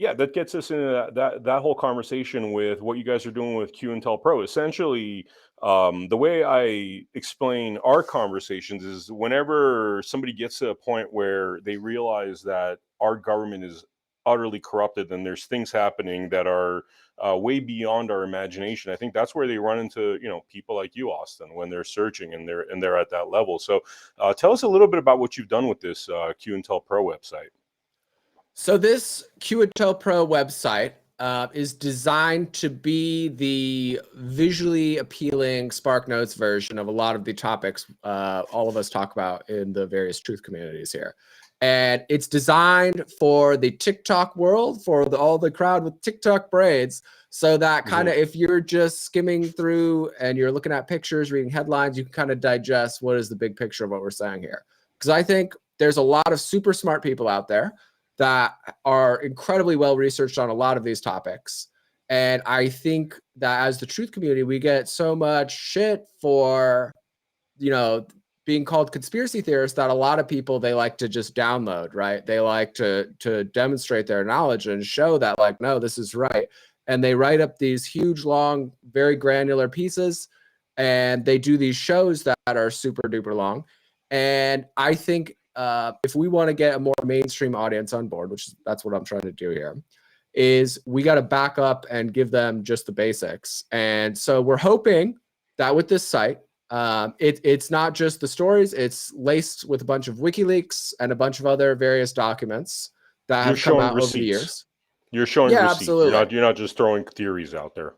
Yeah, that gets us into that whole conversation with what you guys are doing with QINTELPRO. Essentially, the way I explain our conversations is whenever somebody gets to a point where they realize that our government is utterly corrupted and there's things happening that are way beyond our imagination. I think that's where they run into people like you, Austin, when they're searching and they're at that level. So, tell us a little bit about what you've done with this QINTELPRO website. So this QINTELPRO website is designed to be the visually appealing SparkNotes version of a lot of the topics all of us talk about in the various truth communities here. And it's designed for the TikTok world, for all the crowd with TikTok braids, so that kind of if you're just skimming through and you're looking at pictures, reading headlines, you can kind of digest what is the big picture of what we're saying here. Because I think there's a lot of super smart people out there that are incredibly well researched on a lot of these topics. And I think that as the truth community, we get so much shit for, being called conspiracy theorists that a lot of people, they like to just download, right? They like to demonstrate their knowledge and show that like, no, this is right. And they write up these huge, long, very granular pieces, and they do these shows that are super duper long. And I think if we want to get a more mainstream audience on board, that's what I'm trying to do here, is we got to back up and give them just the basics. And so we're hoping that with this site, it's not just the stories, it's laced with a bunch of WikiLeaks and a bunch of other various documents that have come out over the years. You're showing receipts. Absolutely. You're not just throwing theories out there.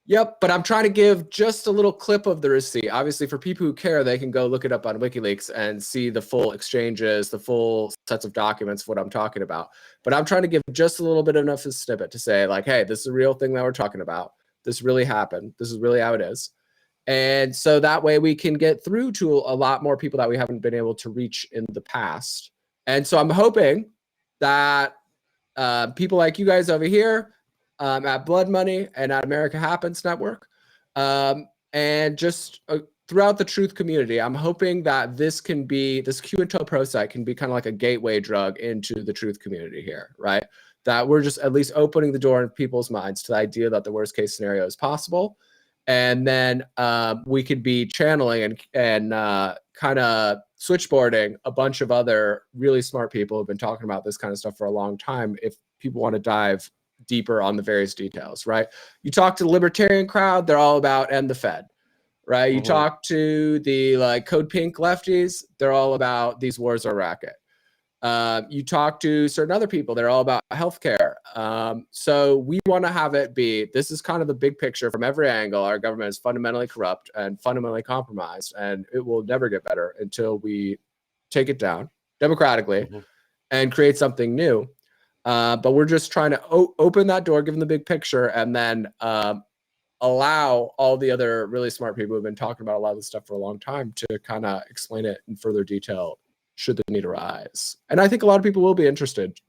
Yep, but I'm trying to give just a little clip of the receipt. Obviously, for people who care, they can go look it up on WikiLeaks and see the full exchanges, the full sets of documents of what I'm talking about. But I'm trying to give just a little bit enough of a snippet to say, like, hey, this is a real thing that we're talking about. This really happened. This is really how it is. And so that way we can get through to a lot more people that we haven't been able to reach in the past. And so I'm hoping that people like you guys over here, at Blood Money and at America Happens Network, and just throughout the truth community, I'm hoping that this QINTELPRO site can be kind of like a gateway drug into the truth community here, right? That we're just at least opening the door in people's minds to the idea that the worst case scenario is possible. And then we could be channeling and kind of switchboarding a bunch of other really smart people who've been talking about this kind of stuff for a long time if people want to dive deeper on the various details, right? You talk to the libertarian crowd, they're all about end the Fed, right? You talk to the like Code Pink lefties, they're all about these wars are a racket. You talk to certain other people, they're all about healthcare. So we want to have it be, this is kind of the big picture from every angle. Our government is fundamentally corrupt and fundamentally compromised, and it will never get better until we take it down democratically and create something new. But we're just trying to open that door, give them the big picture, and then allow all the other really smart people who've been talking about a lot of this stuff for a long time to kind of explain it in further detail should the need arise. And I think a lot of people will be interested